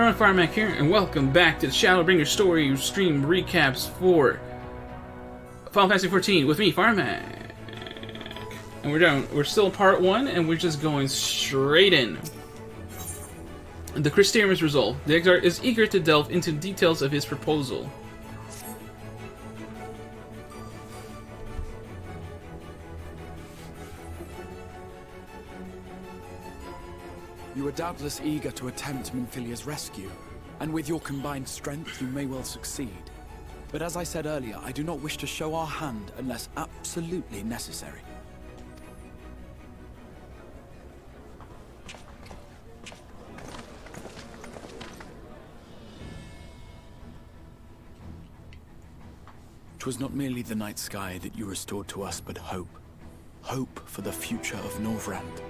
everyone, Firemac here, and welcome back to the Shadowbringers story stream recaps for Final Fantasy XIV with me, Firemac. And we're still part 1, and we're just going straight in. The Crystarium is resolved. The Exarch is eager to delve into details of his proposal. You are doubtless eager to attempt Minfilia's rescue, and with your combined strength, you may well succeed. But as I said earlier, I do not wish to show our hand unless absolutely necessary. Twas not merely the night sky that you restored to us, but hope. Hope for the future of Norvrand.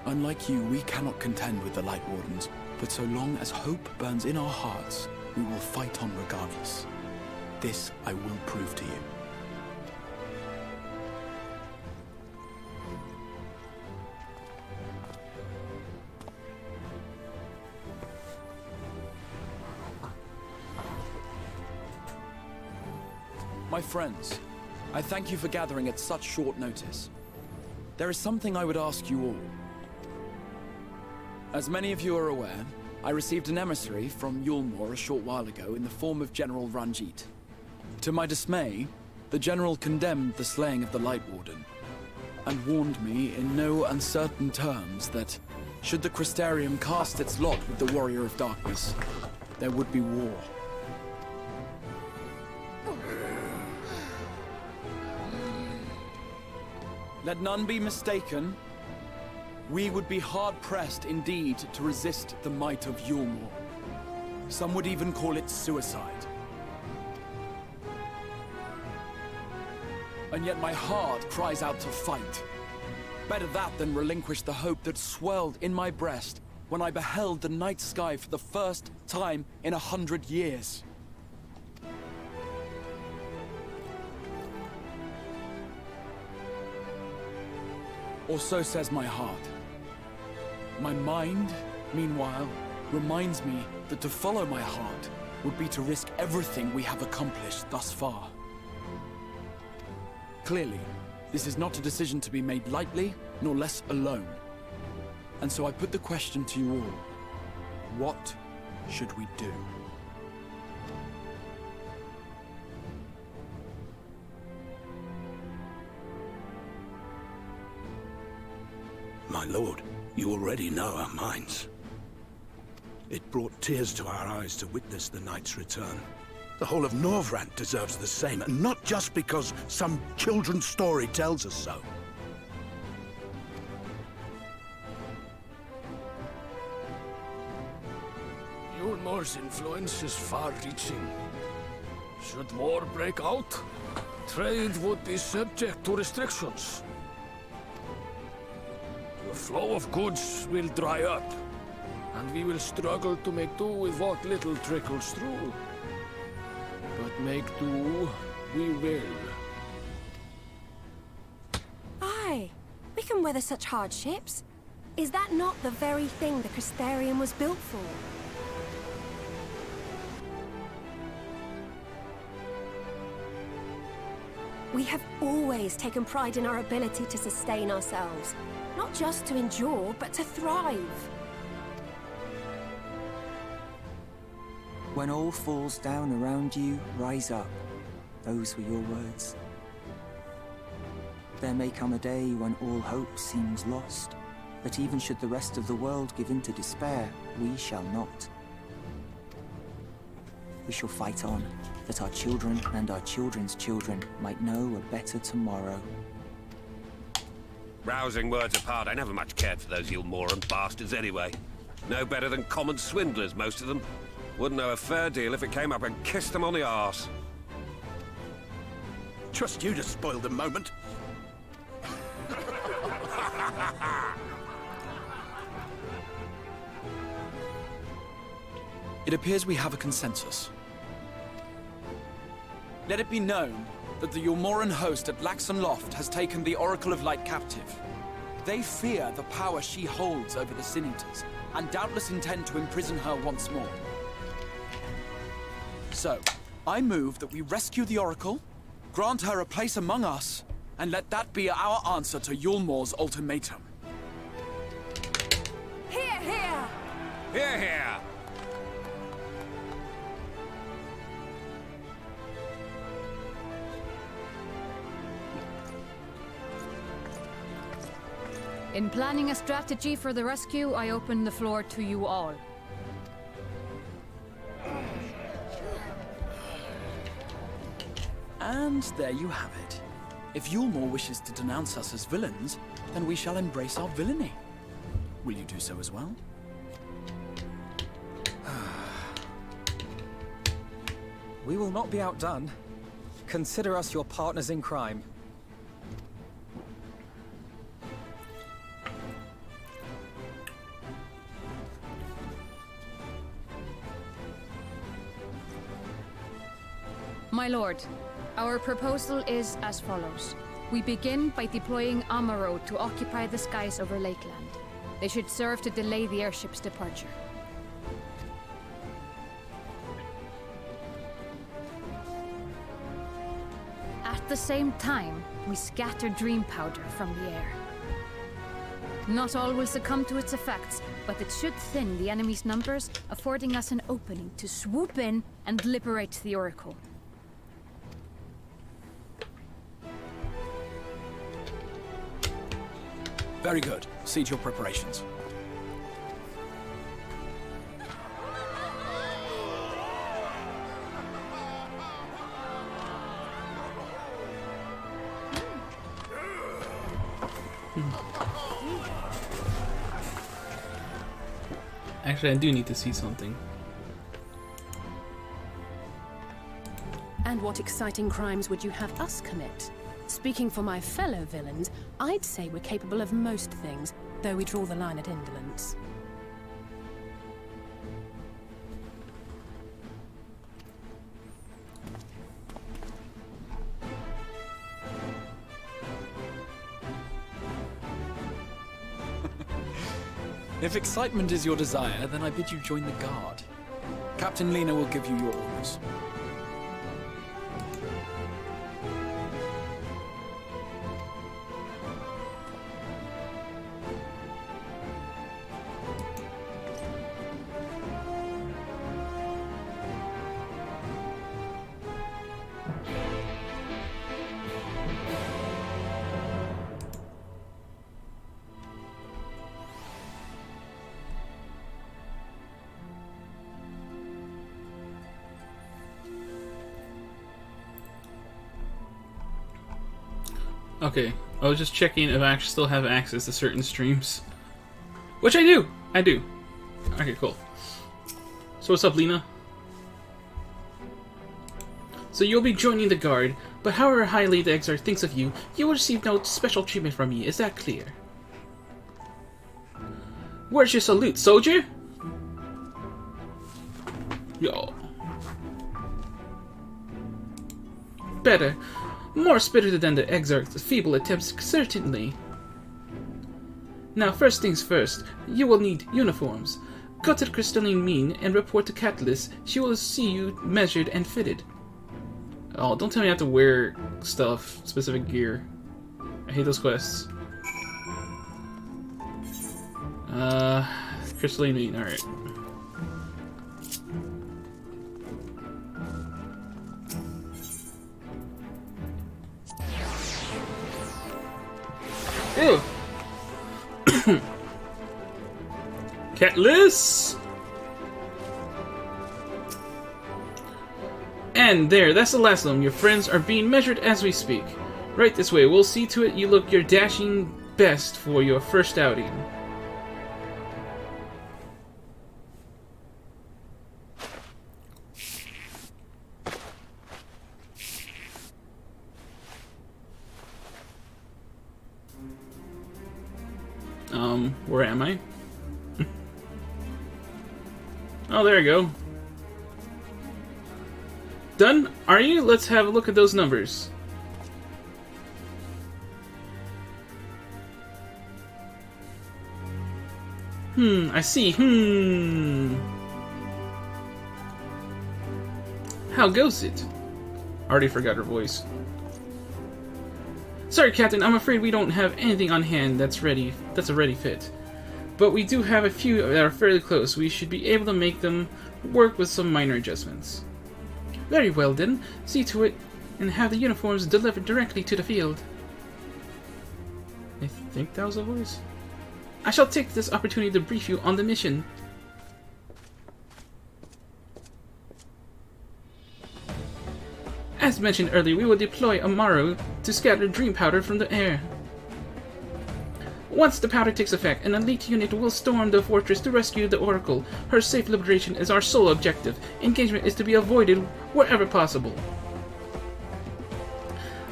Unlike you, we cannot contend with the Light Wardens, but so long as hope burns in our hearts, we will fight on regardless. This I will prove to you. My friends, I thank you for gathering at such short notice. There is something I would ask you all. As many of you are aware, I received an emissary from Yulmore a short while ago in the form of General Ranjit. To my dismay, the General condemned the slaying of the Light Warden, and warned me in no uncertain terms that, should the Crystarium cast its lot with the Warrior of Darkness, there would be war. Let none be mistaken. We would be hard-pressed indeed to resist the might of Yulmore. Some would even call it suicide. And yet my heart cries out to fight. Better that than relinquish the hope that swelled in my breast when I beheld the night sky for the first time in 100 years. Or so says my heart. My mind, meanwhile, reminds me that to follow my heart would be to risk everything we have accomplished thus far. Clearly, this is not a decision to be made lightly, nor less alone. And so I put the question to you all. What should we do? My lord, you already know our minds. It brought tears to our eyes to witness the knight's return. The whole of Norvrand deserves the same, and not just because some children's story tells us so. Yulmore's influence is far-reaching. Should war break out, trade would be subject to restrictions. The flow of goods will dry up, and we will struggle to make do with what little trickles through. But make do, we will. Aye, we can weather such hardships. Is that not the very thing the Crystarium was built for? We have always taken pride in our ability to sustain ourselves. Not just to endure, but to thrive. When all falls down around you, rise up. Those were your words. There may come a day when all hope seems lost, but even should the rest of the world give in to despair, we shall not. We shall fight on, that our children and our children's children might know a better tomorrow. Rousing words apart, I never much cared for those Yulmoran bastards anyway. No better than common swindlers, most of them. Wouldn't know a fair deal if it came up and kissed them on the arse. Trust you to spoil the moment. It appears we have a consensus. Let it be known that the Yulmoran host at Laxon Loft has taken the Oracle of Light captive. They fear the power she holds over the Sin Eaters, and doubtless intend to imprison her once more. So, I move that we rescue the Oracle, grant her a place among us, and let that be our answer to Yulmore's ultimatum. Hear, hear! Hear, hear! In planning a strategy for the rescue, I open the floor to you all. And there you have it. If Yulmore wishes to denounce us as villains, then we shall embrace our villainy. Will you do so as well? We will not be outdone. Consider us your partners in crime. My lord, our proposal is as follows. We begin by deploying Amaro to occupy the skies over Lakeland. They should serve to delay the airship's departure. At the same time, we scatter dream powder from the air. Not all will succumb to its effects, but it should thin the enemy's numbers, affording us an opening to swoop in and liberate the Oracle. Very good. See to your preparations. Actually, I do need to see something. And what exciting crimes would you have us commit? Speaking for my fellow villains, I'd say we're capable of most things, though we draw the line at indolence. If excitement is your desire, then I bid you join the guard. Captain Lena will give you your orders. Okay, I was just checking if I actually still have access to certain streams. Which I do! I do. Okay, cool. So what's up, Lena? So you'll be joining the guard, but however highly the XIV thinks of you, you will receive no special treatment from me, is that clear? Where's your salute, soldier? Yo. Better. More spirited than the Exarch's feeble attempts, certainly. Now, first things first, you will need uniforms. Go to the crystalline mine and report to Catalyst. She will see you measured and fitted. Oh, don't tell me I have to wear stuff, specific gear. I hate those quests. Crystalline mine, alright. Ew. Catalyst! And there, that's the last of them. Your friends are being measured as we speak. Right this way, we'll see to it you look your dashing best for your first outing. Where am I? Oh, there you go. Done? Are you? Let's have a look at those numbers. I see. How goes it? Already forgot her voice. Sorry, Captain, I'm afraid we don't have anything on hand that's a ready fit. But we do have a few that are fairly close. We should be able to make them work with some minor adjustments. Very well then, see to it and have the uniforms delivered directly to the field. I think that was a voice. I shall take this opportunity to brief you on the mission. As mentioned earlier, we will deploy Amaro to scatter dream powder from the air. Once the powder takes effect, an elite unit will storm the fortress to rescue the Oracle. Her safe liberation is our sole objective. Engagement is to be avoided wherever possible.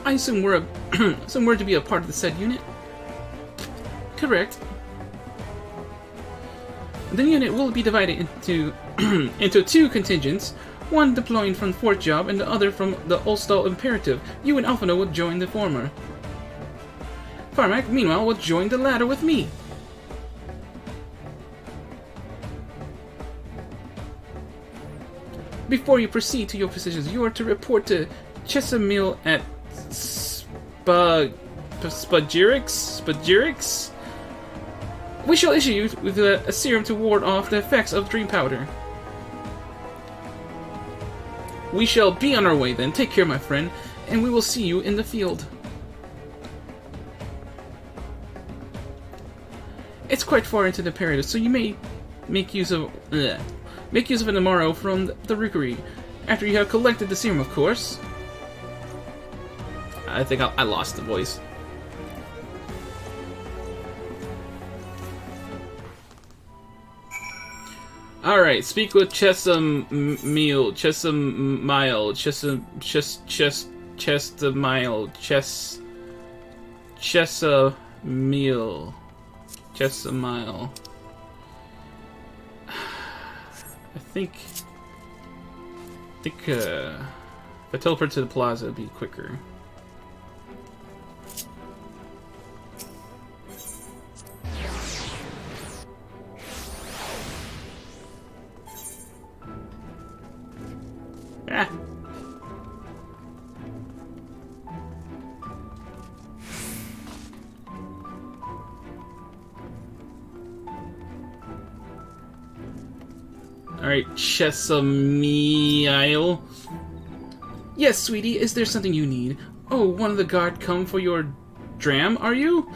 I assume we're to be a part of the said unit? Correct. The unit will be divided into into two contingents, one deploying from Fort Job and the other from the Ulstal Imperative. You and Alphino will join the former. Firemac, meanwhile, will join the latter with me. Before you proceed to your positions, you are to report to Chesamil at Spagirix? We shall issue you with a serum to ward off the effects of dream powder. We shall be on our way then. Take care, my friend, and we will see you in the field. It's quite far into the Imperative, so you may make use of an Amaro from the Rookery, after you have collected the serum, of course. I think I lost the voice. Alright, speak with Chesamil, Chesamil. I think if I teleport to the plaza, it'd be quicker. Ah. Alright, Chesamil. Yes, sweetie, is there something you need? Oh, one of the guard come for your dram, are you?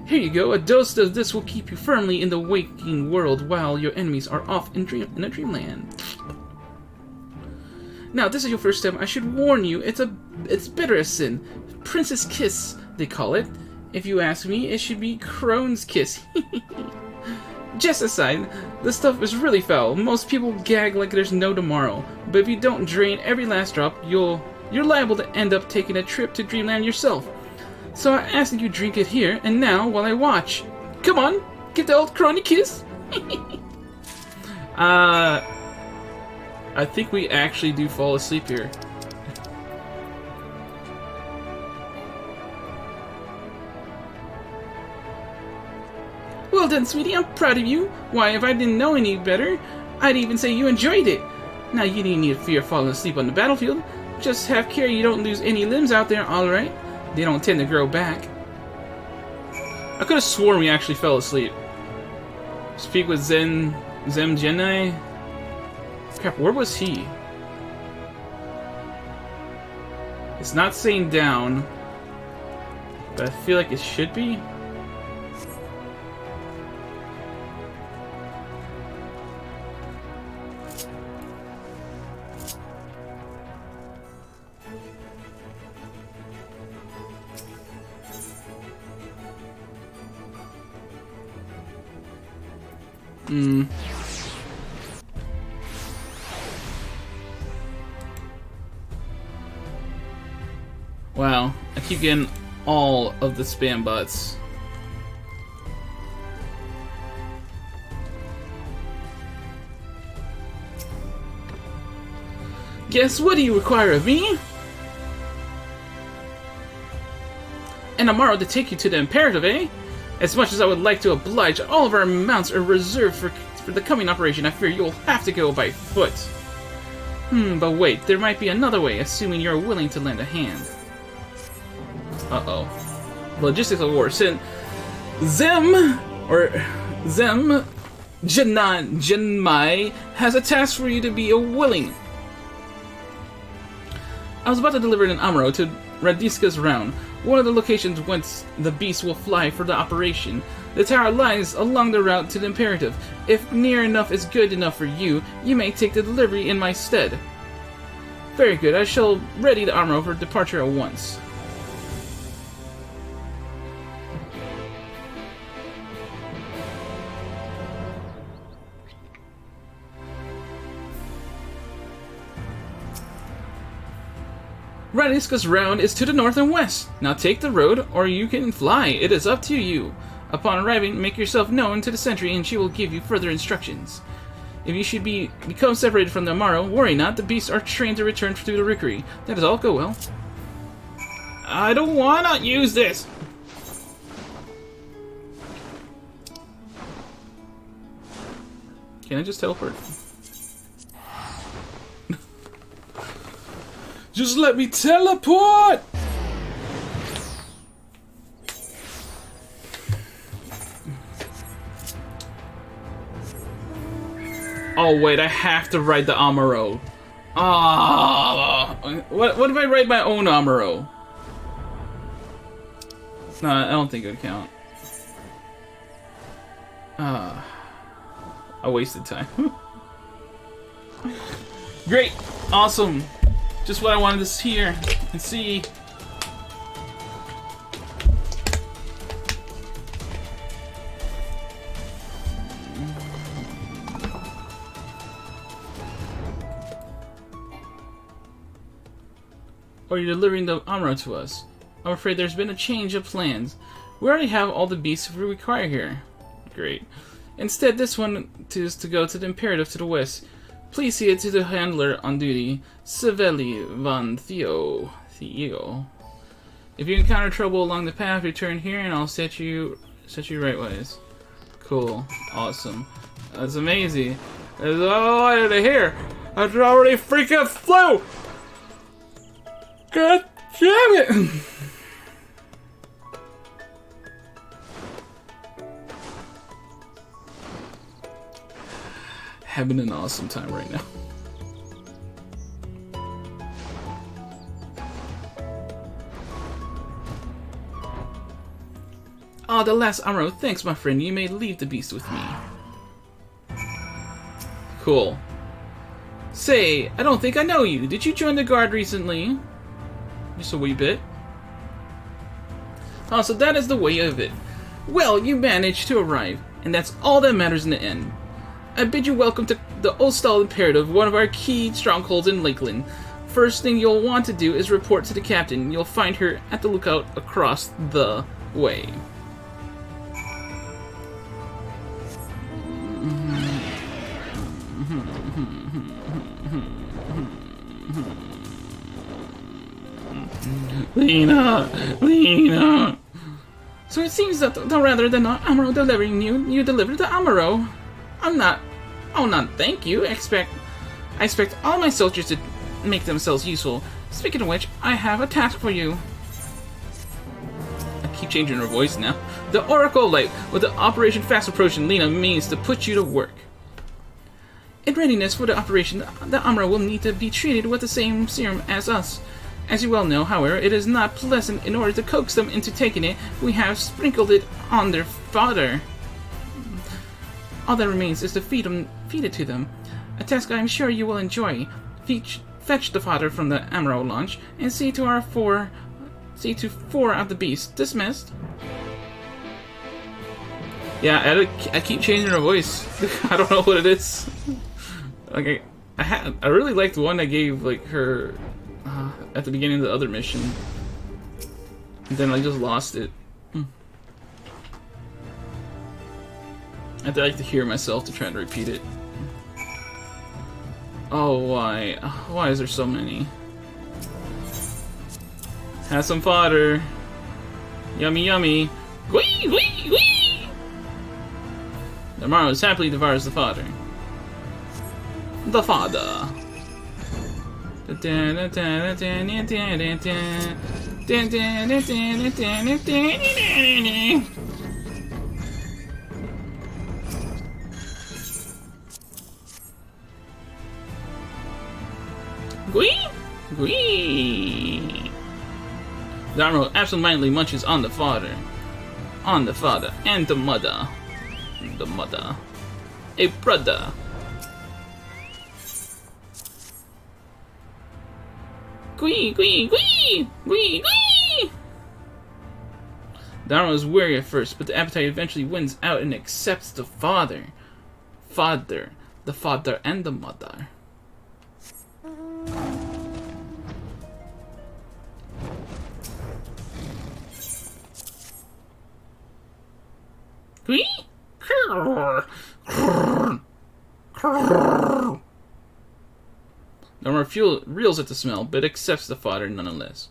Here you go, a dose of this will keep you firmly in the waking world while your enemies are off in a dreamland. Now, this is your first step. I should warn you, it's bitter as sin. Princess Kiss, they call it. If you ask me, it should be Crone's Kiss. Just aside, this stuff is really foul. Most people gag like there's no tomorrow. But if you don't drain every last drop, you're liable to end up taking a trip to Dreamland yourself. So I ask that you drink it here and now while I watch. Come on, give the old Crony kiss. I think we actually do fall asleep here. Well done, sweetie, I'm proud of you. Why, if I didn't know any better, I'd even say you enjoyed it. Now, you didn't need to fear falling asleep on the battlefield. Just have care you don't lose any limbs out there, alright? They don't tend to grow back. I could have sworn we actually fell asleep. Speak with Zem Genai. Crap, where was he? It's not saying down, but I feel like it should be. Wow, I keep getting all of the spam bots. Guess what do you require of me? An Amaro to take you to the Imperative, eh? As much as I would like to oblige, all of our mounts are reserved for the coming operation. I fear you'll have to go by foot. But wait, there might be another way, assuming you're willing to lend a hand. Uh-oh. Logistical war. Since Jinmai has a task for you to be willing. I was about to deliver an Amuro to Radiska's round, one of the locations whence the beast will fly for the operation. The tower lies along the route to the Imperative. If near enough is good enough for you, you may take the delivery in my stead. Very good, I shall ready the Amuro for departure at once. Radiska's round is to the north and west. Now take the road, or you can fly. It is up to you. Upon arriving, make yourself known to the sentry, and she will give you further instructions. If you should become separated from the Amuro, worry not. The beasts are trained to return to the rookery. That is all. Go well. I don't wanna use this. Can I just teleport? Just let me teleport! Oh wait, I have to ride the Amuro. What if I ride my own Amuro? Nah, I don't think it would count. I wasted time. Great! Awesome! Just what I wanted to hear and see. Or you're delivering the Amuro to us. I'm afraid there's been a change of plans. We already have all the beasts we require here. Great. Instead, this one is to go to the Imperative to the west. Please see it to the handler on duty, Saveli van Theo. If you encounter trouble along the path, return here and I'll set you right ways. Cool. Awesome. That's amazing. That's all I wanted to hear. I already freaking flew! God damn it! Having an awesome time right now. Ah, the last Amuro. Thanks, my friend. You may leave the beast with me. Cool. Say, I don't think I know you. Did you join the guard recently? Just a wee bit. Oh, so that is the way of it. Well, you managed to arrive, and that's all that matters in the end. I bid you welcome to the Ostal Imperative, one of our key strongholds in Lakeland. First thing you'll want to do is report to the captain. You'll find her at the lookout across the way. Lena! So it seems that rather than Amuro delivering you, you delivered the Amuro. Oh, not thank you. I expect all my soldiers to make themselves useful. Speaking of which, I have a task for you. I keep changing her voice now. The Oracle Light, with the operation fast approaching, Lena means to put you to work. In readiness for the operation, the Amuro will need to be treated with the same serum as us. As you well know, however, it is not pleasant. In order to coax them into taking it, we have sprinkled it on their fodder. All that remains is to feed it to them. A task I am sure you will enjoy. Fetch the fodder from the Amuro launch and see to 4 of the beasts. Dismissed. Yeah, I keep changing her voice. I don't know what it is. Like I really liked the one I gave like her at the beginning of the other mission, and then I just lost it. I'd like to hear myself to try to repeat it. Oh, why? Why is there so many? Have some fodder. Yummy, yummy. Wee, wee, wee! The Marrows happily devours the fodder. The fodder. Gwee! Gwee! The Armor absentmindedly munches on the fodder. On the father and the mother. The mother. A brother. Gwee! Gwee! Gwee! Gwee! Gwee! The Armor is weary at first, but the appetite eventually wins out and accepts the father. Father. The father and the mother. Gwee? The Armor reels at the smell, but accepts the fodder nonetheless.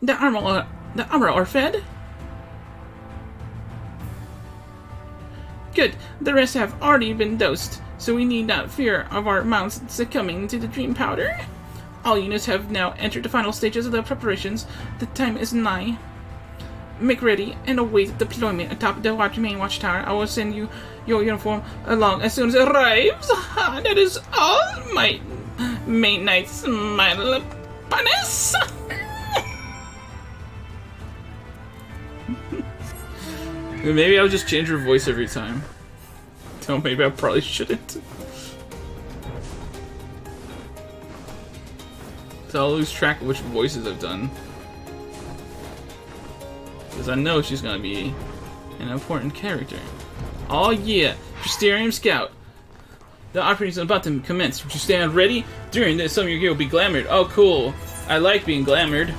The armor are fed? Good. The rest have already been dosed, so we need not fear of our mounts succumbing to the dream powder. All units have now entered the final stages of the preparations. The time is nigh. Make ready and await deployment atop the main watchtower. I will send you your uniform along as soon as it arrives. That is all, my main knights. Smile upon us. Maybe I'll just change her voice every time. So maybe I probably shouldn't. So I'll lose track of which voices I've done. Because I know she's gonna be an important character. Oh yeah, Presterium Scout. The operation is about to commence. Would you stand ready? During this, some of your gear will be glamored. Oh cool. I like being glamored.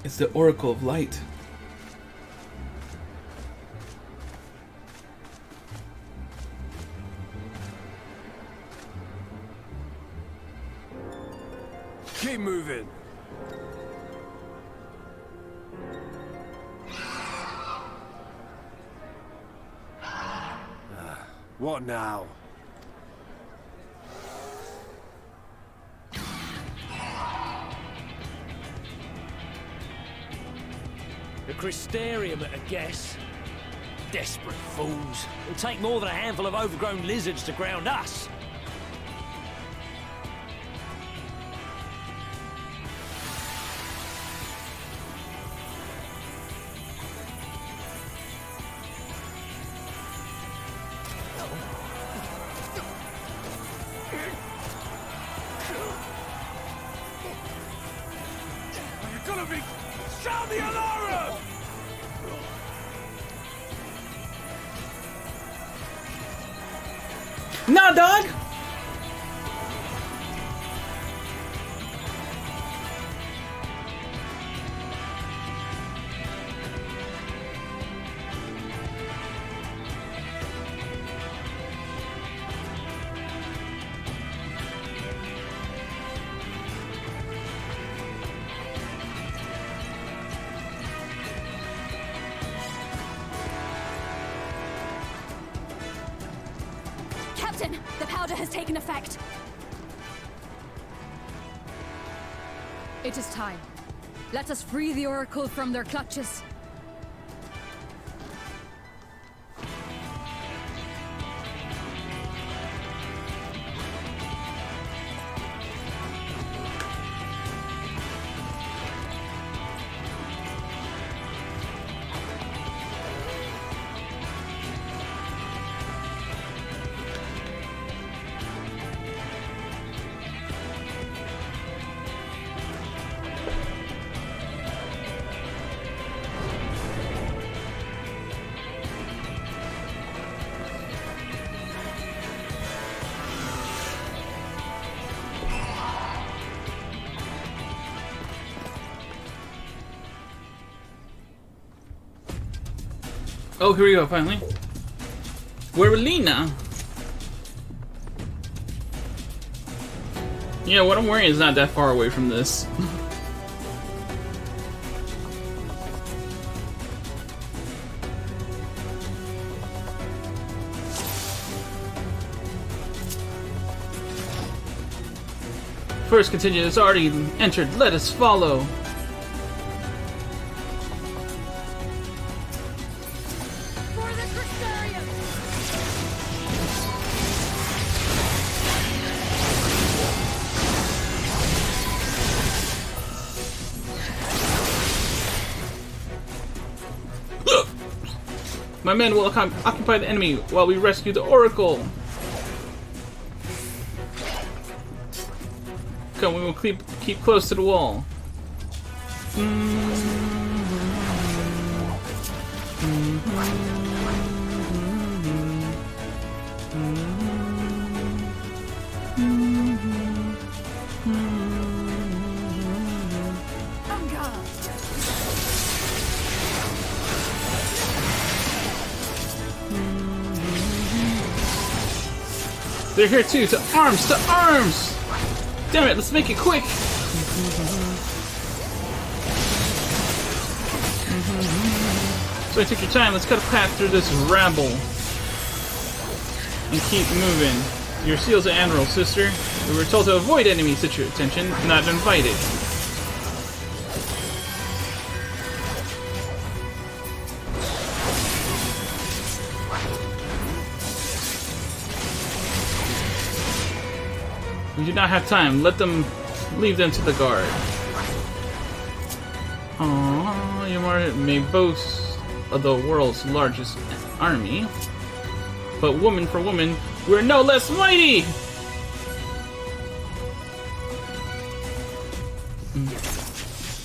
It's the Oracle of Light. Keep moving. What now? The Crystarium at a guess. Desperate fools. It'll take more than a handful of overgrown lizards to ground us. You're gonna be... Sound the alarm! Nah, dog! Captain, the powder has taken effect. It is time. Let us free the Oracle from their clutches. Oh, here we go, finally. We're with Lena. Yeah, what I'm wearing is not that far away from this. First contingent has already entered. Let us follow. For the Crystarium! My men will occupy the enemy while we rescue the Oracle. Come, we will keep close to the wall. They're here too! To arms! To arms! Damn it, let's make it quick! So take your time, let's cut a path through this rabble. And keep moving. Your seals and admiral, sister. We were told to avoid enemy attention, not invited. We do not have time. Leave them to the guard. Aww, Yoshi may boast of the world's largest army, but woman for woman, we're no less mighty!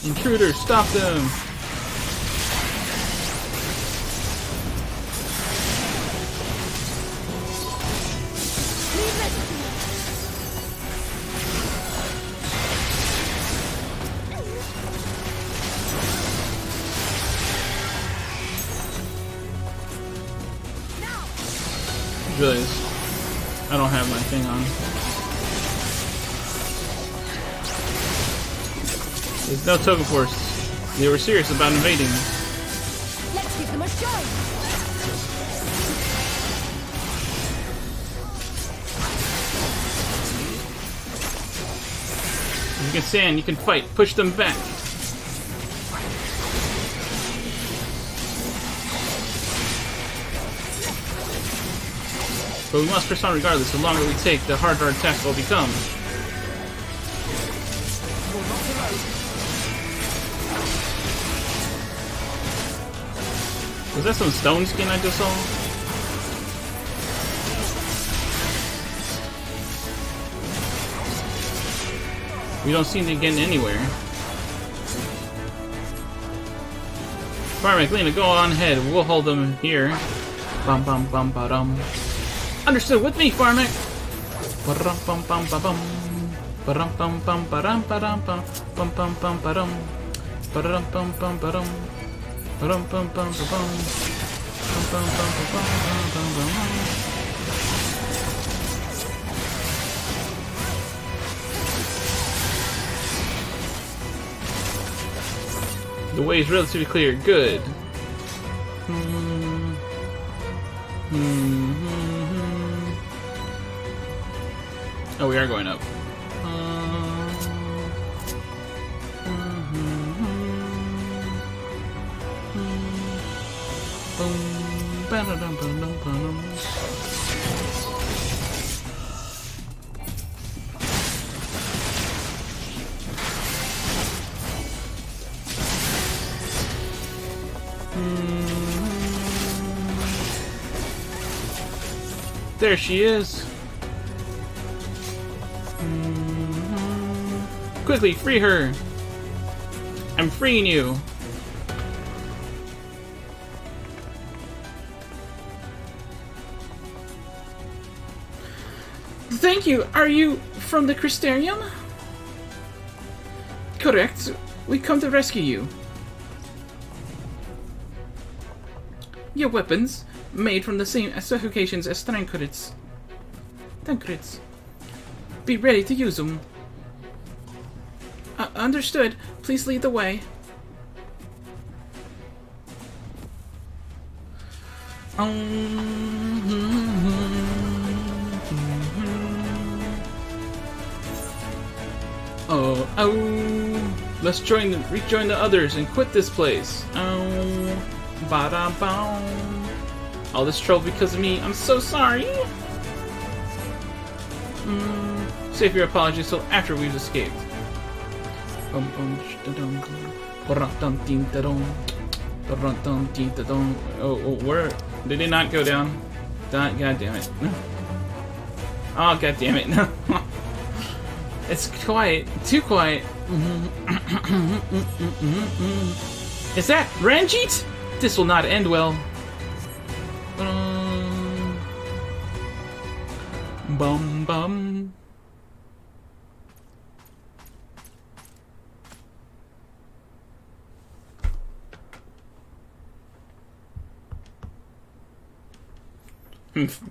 Intruders, stop them! Realize I don't have my thing on. There's no token force. They were serious about invading. Let's give them a shot! You can stand, you can fight, push them back. But we must press on regardless. The longer we take, the harder our attack will become. Was that some stone skin I just saw? We don't seem to get anywhere. Firemac, Lena, go on ahead. We'll hold them here. Bum bum bum ba dum. Understood with me, Firemac. Ba-dum bum bum ba bum. Ba-dum bum bum ba-dum ba-dum bum bum bum bum ba-dum. Ba-dum bum bum ba-dum. Ba-dum bum bum ba-bum. Bum bum bum ba-bum bum bum bum. The way is relatively clear. Good. Oh, we are going up. There she is. Quickly, free her. I'm freeing you. Thank you. Are you from the Crystarium? Correct. We come to rescue you. Your weapons, made from the same specifications as Tancred's. Be ready to use them. Understood. Please lead the way. Let's rejoin the others and quit this place. All this trouble because of me. I'm so sorry. Save your apologies till after we've escaped. Oh, where did it not go down? God damn it! Oh, god damn it! It's quiet, too quiet. Is that Ranjit? This will not end well. Bum bum.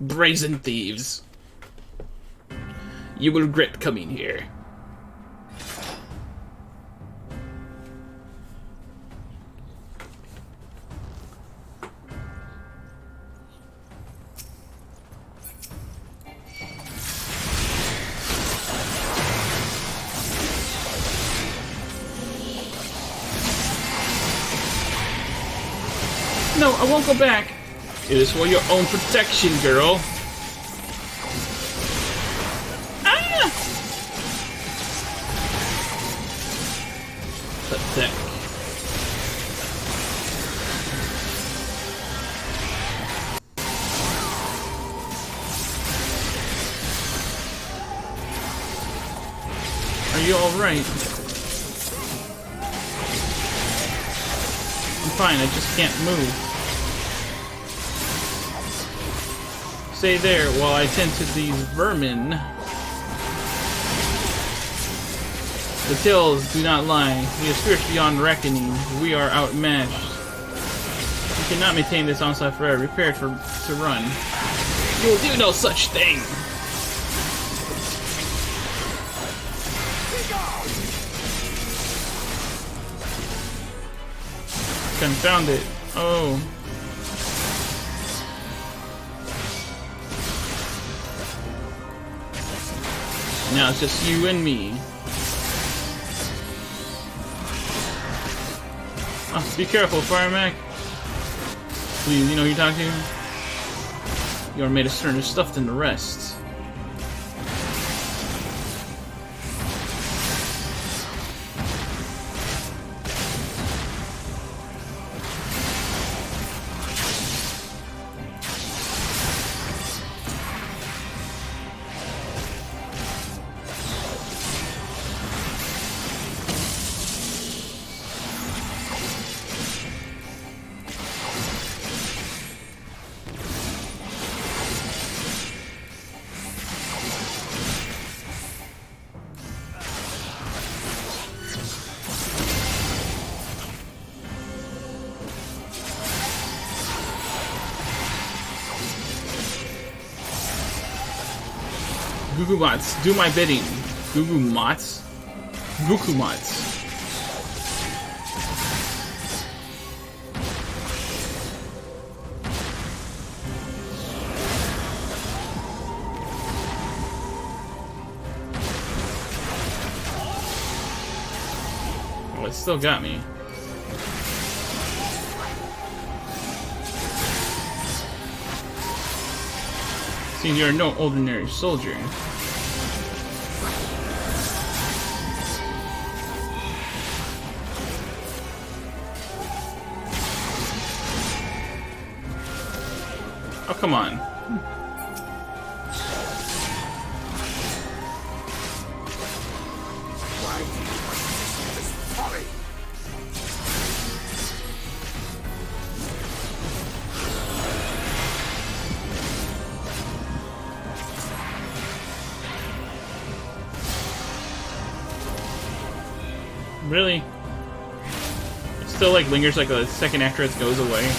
Brazen thieves. You will regret coming here. No, I won't go back. It is for your own protection, girl. Ah! Pathetic. Are you alright? I'm fine, I just can't move. Stay there while I tend to these vermin. The tales do not lie. We have spirits beyond reckoning. We are outmatched. We cannot maintain this onslaught forever. Prepare to run. You will do no such thing! Confound it. Oh. Now it's just you and me. Oh, be careful, Firemac. Please, you know who you're talking to? You are made of sterner stuff than the rest. Gugumots, do my bidding. Gugumots? Gukumots. Oh, it still got me. Seems you're no ordinary soldier. Oh, come on. Really? It still like lingers like a second after it goes away.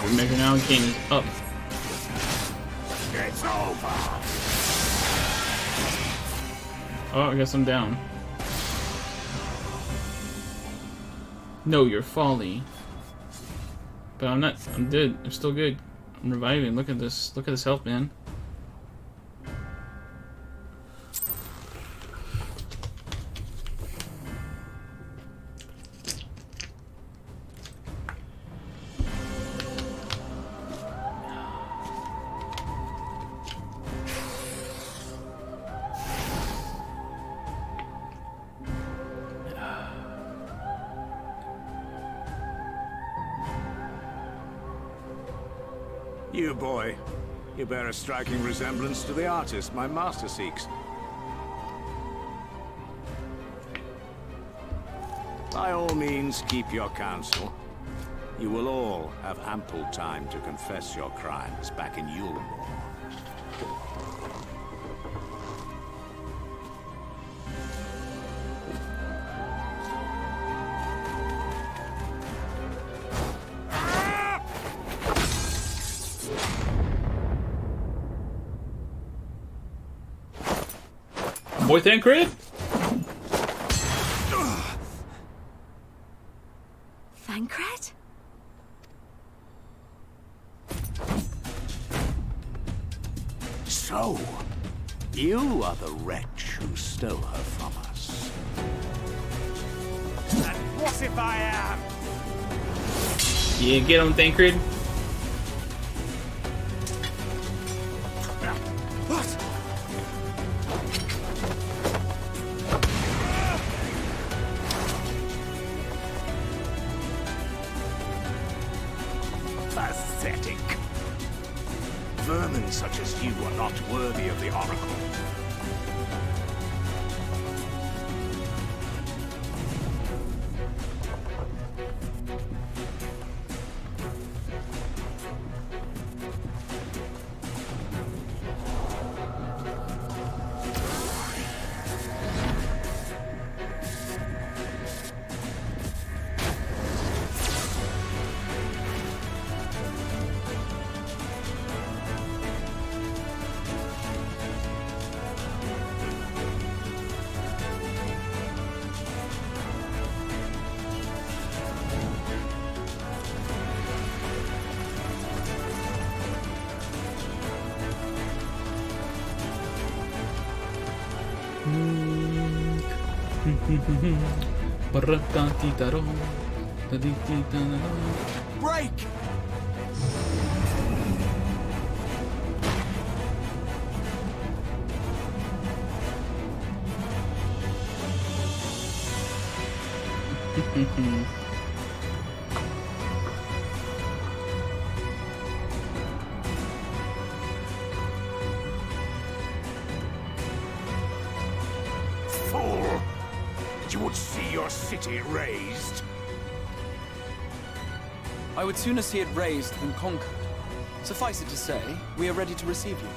The measure now game is up. It's over. Oh, I guess I'm down. No, your folly. But I'm not. I'm dead. I'm still good. I'm reviving. Look at this. Look at this health, man. You, boy. You bear a striking resemblance to the artist my master seeks. By all means, keep your counsel. You will all have ample time to confess your crimes back in Yulmore. Boy, Thancred? Thancred? So, you are the wretch who stole her from us. And what if I am? Yeah, get him, Thancred. What? Pathetic. Vermin such as you are not worthy of the Oracle. Break! Fool! You would see your city razed. I would sooner see it razed than conquered. Suffice it to say, we are ready to receive you.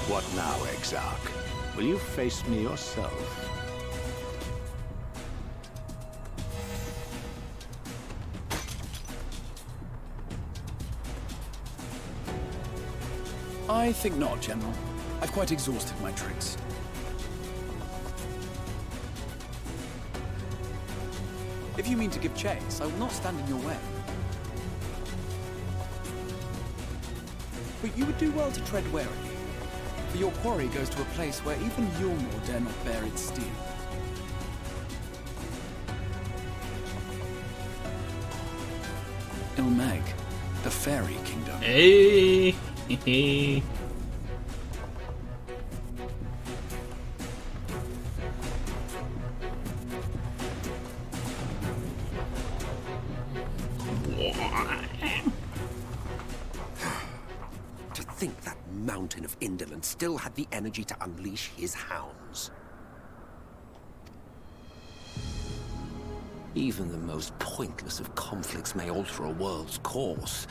What now, Exarch? Will you face me yourself? I think not, General. I've quite exhausted my tricks. If you mean to give chase, I will not stand in your way. But you would do well to tread warily, for your quarry goes to a place where even Yulmore dare not bear its steel. Ilmeg, the fairy kingdom. Hey! To think that mountain of indolence still had the energy to unleash his hounds. Even the most pointless of conflicts may alter a world's course.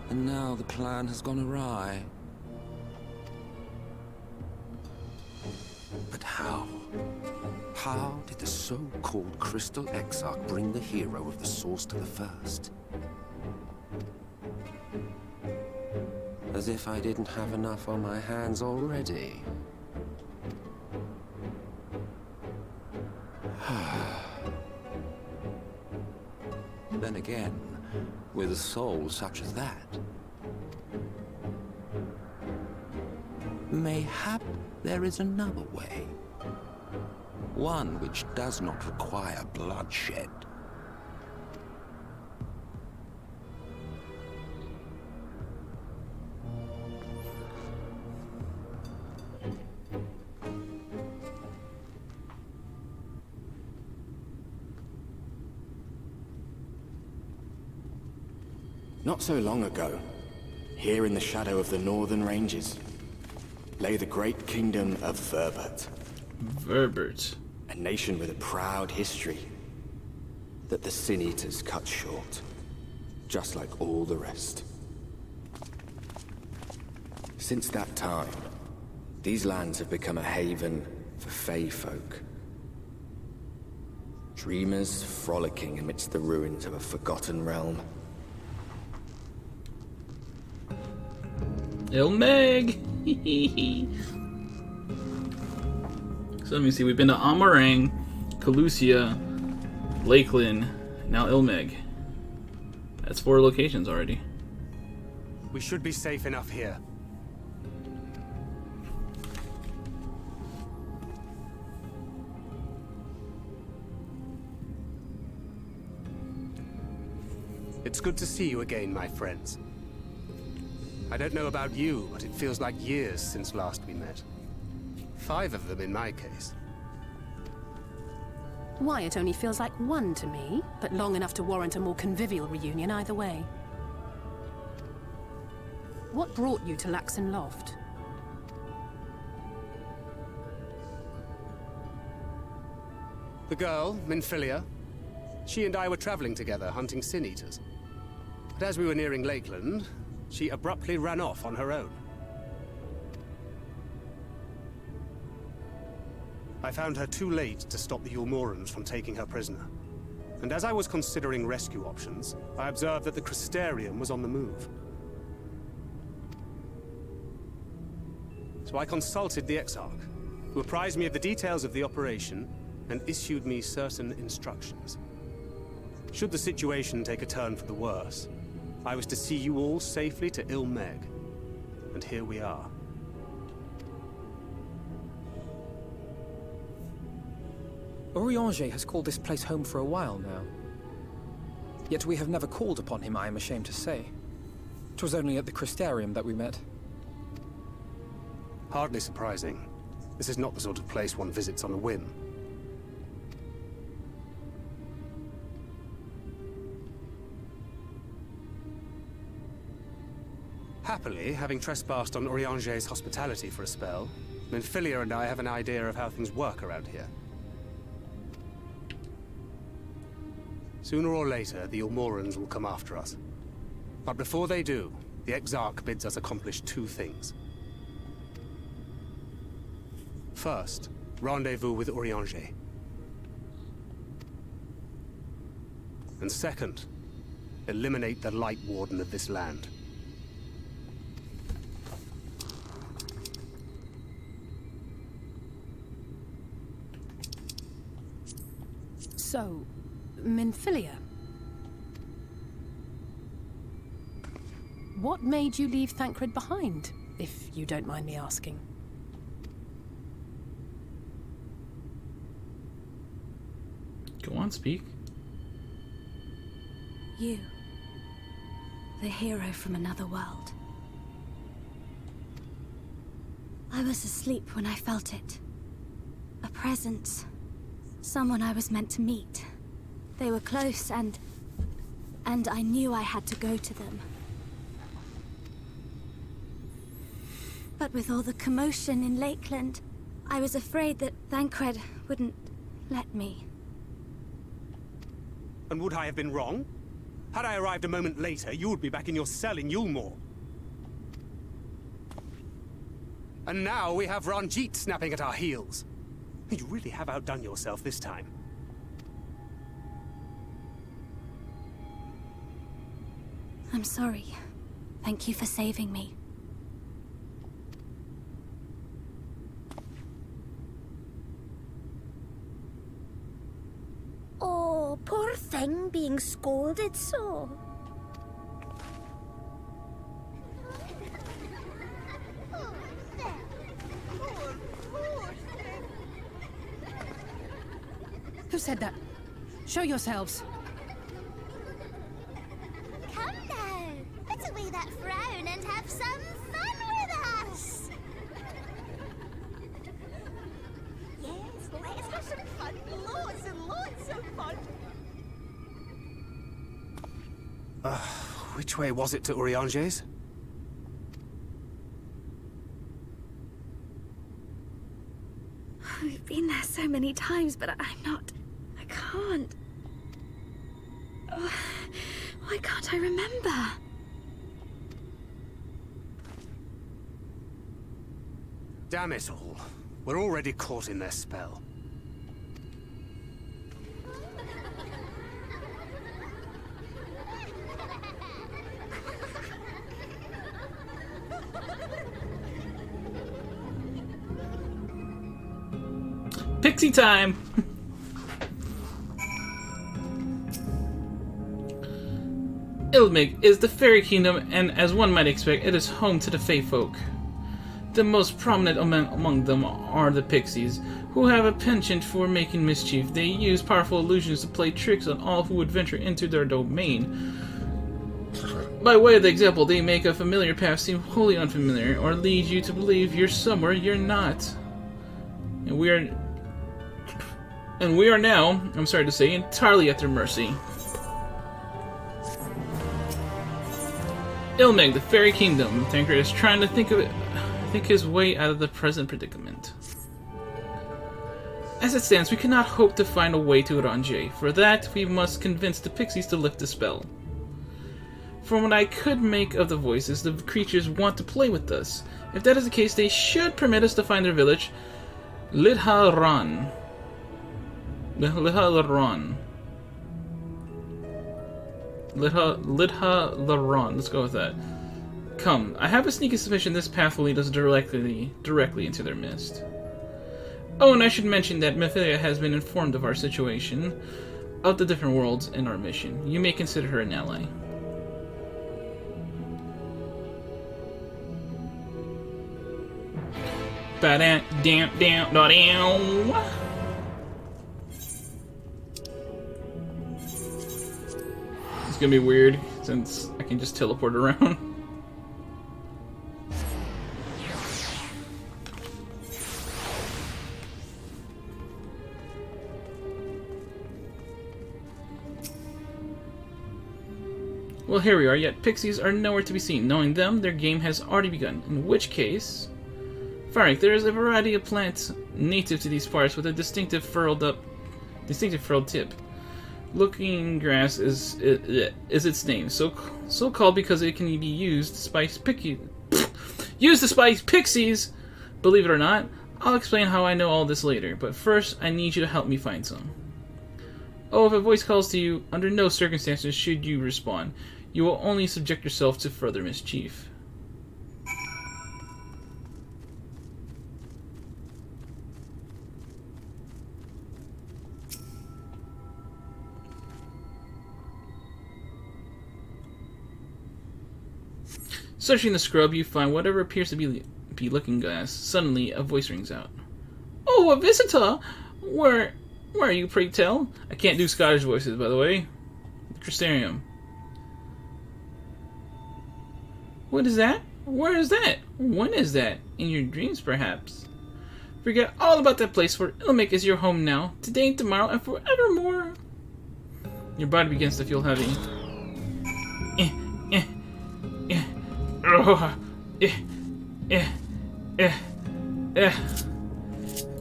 And now the plan has gone awry. But how? How did the so-called Crystal Exarch bring the hero of the source to the first? As if I didn't have enough on my hands already. Then again, with a soul such as that, mayhap there is another way. One which does not require bloodshed. Not so long ago, here in the shadow of the northern ranges, lay the great kingdom of Verbert. Verbert. A nation with a proud history that the Sin Eaters cut short, just like all the rest. Since that time, these lands have become a haven for Fey folk. Dreamers frolicking amidst the ruins of a forgotten realm. Ilmeg! So let me see, we've been to Amarang, Calusia, Lakeland, now Ilmeg. That's 4 locations already. We should be safe enough here. It's good to see you again, my friends. I don't know about you, but it feels like years since last we met. 5 of them in my case. Why, it only feels like 1 to me, but long enough to warrant a more convivial reunion either way. What brought you to Laxon Loft? The girl, Minfilia, she and I were traveling together, hunting Sin Eaters. But as we were nearing Lakeland, she abruptly ran off on her own. I found her too late to stop the Yulmorans from taking her prisoner. And as I was considering rescue options, I observed that the Crystarium was on the move. So I consulted the Exarch, who apprised me of the details of the operation and issued me certain instructions. Should the situation take a turn for the worse, I was to see you all safely to Ilmeg. And here we are. Orianger has called this place home for a while now. Yet we have never called upon him, I am ashamed to say. 'Twas only at the Crystarium that we met. Hardly surprising. This is not the sort of place one visits on a whim. Happily, having trespassed on Orianger's hospitality for a spell, Minfilia and I have an idea of how things work around here. Sooner or later, the Yulmorans will come after us. But before they do, the Exarch bids us accomplish 2 things. First, rendezvous with Orianger. And second, eliminate the Light Warden of this land. So, Minfilia. What made you leave Thancred behind, if you don't mind me asking? Go on, speak. You. The hero from another world. I was asleep when I felt it. A presence. Someone I was meant to meet. They were close and I knew I had to go to them. But with all the commotion in Lakeland, I was afraid that Thancred wouldn't let me. And would I have been wrong? Had I arrived a moment later, you would be back in your cell in Yulmore. And now we have Ranjit snapping at our heels. You really have outdone yourself this time. I'm sorry. Thank you for saving me. Oh, poor thing being scolded so. Who said that? Show yourselves. Come now, put away that frown and have some fun with us. Yes, let's have some fun. Lots and lots of fun. Which way was it to Urianger's? We've been there so many times, but I'm not... I can't... Oh, why can't I remember? Damn it all. We're already caught in their spell. Pixie time! Ilmig is the fairy kingdom, and as one might expect, it is home to the Fae folk. The most prominent among them are the pixies, who have a penchant for making mischief. They use powerful illusions to play tricks on all who would venture into their domain. By way of the example, they make a familiar path seem wholly unfamiliar, or lead you to believe you're somewhere you're not. And we are now, I'm sorry to say, entirely at their mercy. Ilmig, the fairy kingdom. Tancred is trying to think his way out of the present predicament. As it stands, we cannot hope to find a way to Uranger. For that, we must convince the pixies to lift the spell. From what I could make of the voices, the creatures want to play with us. If that is the case, they should permit us to find their village, Lidha-Ran. Lidha-Laran. Lidha-Laran. Let's go with that. Come, I have a sneaky suspicion this path will lead us directly into their midst. Oh, and I should mention that Mephilia has been informed of our situation, of the different worlds in our mission. You may consider her an ally. Ba-da-dam-dam-da-dam. It's gonna be weird since I can just teleport around. Well, here we are, yet pixies are nowhere to be seen. Knowing them, their game has already begun. In which case... Firemac, there is a variety of plants native to these parts with a distinctive furrowed tip. Looking grass is its name, so called because it can be used to spice pixies! Believe it or not, I'll explain how I know all this later, but first I need you to help me find some. Oh, if a voice calls to you, under no circumstances should you respond. You will only subject yourself to further mischief. Searching the scrub, you find whatever appears to be looking glass. Suddenly, a voice rings out. Oh, a visitor! Where are you, pray tell? I can't do Scottish voices, by the way. The Crystarium. What is that? Where is that? When is that? In your dreams, perhaps? Forget all about that place, for Ilmig is your home now, today, tomorrow, and forevermore. Your body begins to feel heavy.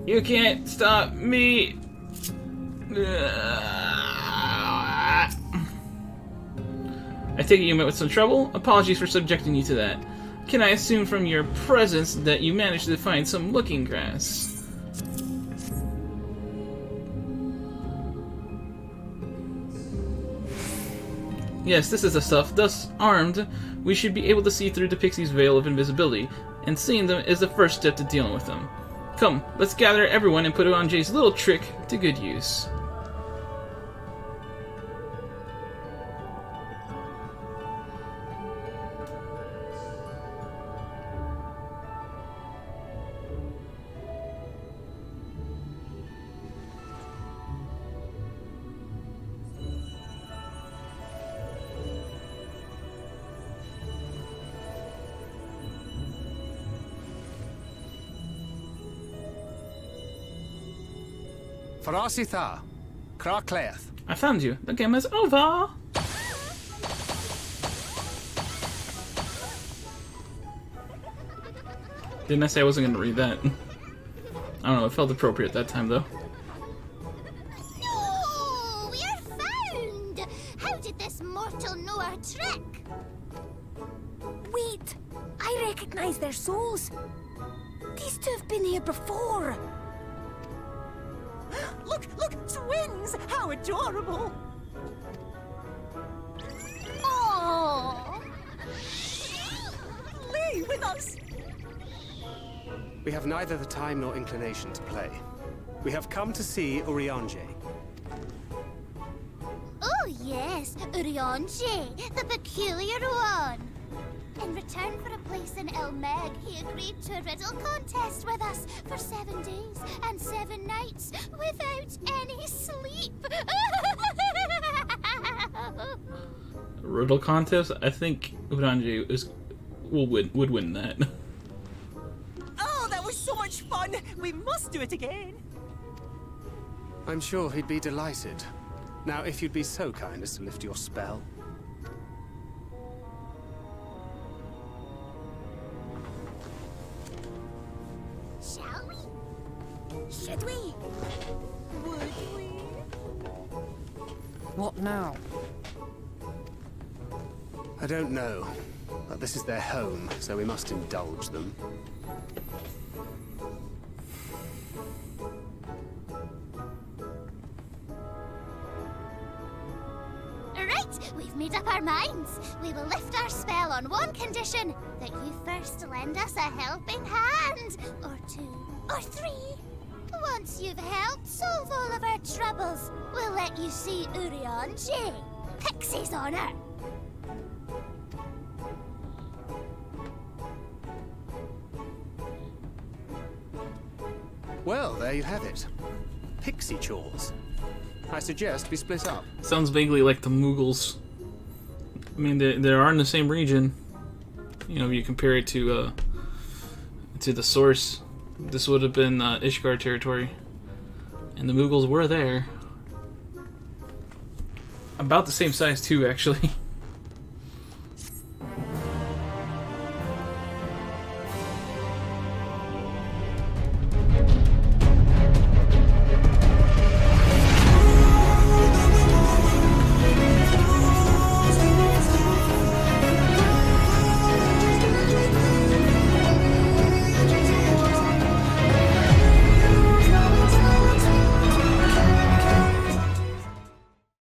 You can't stop me. I take it you met with some trouble? Apologies for subjecting you to that. Can I assume from your presence that you managed to find some looking grass? Yes, this is the stuff. Thus armed, we should be able to see through the Pixie's veil of invisibility, and seeing them is the first step to dealing with them. Come, let's gather everyone and put Uranje's little trick to good use. Farasitha, Krakleth. I found you. The game is over. Didn't I say I wasn't going to read that? I don't know, it felt appropriate that time, though. No! We're found! How did this mortal know our trick? Wait! I recognize their souls. These two have been here before. Look! Twins! How adorable! Oh! Lee, with us! We have neither the time nor inclination to play. We have come to see Urianger. Oh yes, Urianger, the peculiar one. In return for a place in El Meg, he agreed to a riddle contest with us for 7 days and 7 nights without any sleep. Riddle contest? I think Uranje would win that. Oh, that was so much fun! We must do it again! I'm sure he'd be delighted. Now, if you'd be so kind as to lift your spell. Shall we? Should we? Would we? What now? I don't know, but this is their home, so we must indulge them. Right, we've made up our minds. We will lift our spell on one condition, that you first lend us a helping hand, or 2, or 3. Once you've helped solve all of our troubles, we'll let you see Urianger, Pixie's honor. Well, there you have it. Pixie chores. I suggest we split up. Sounds vaguely like the Mughals. I mean, they are in the same region. You know, if you compare it to the source, this would have been Ishgard territory, and the Mughals were there. About the same size too, actually.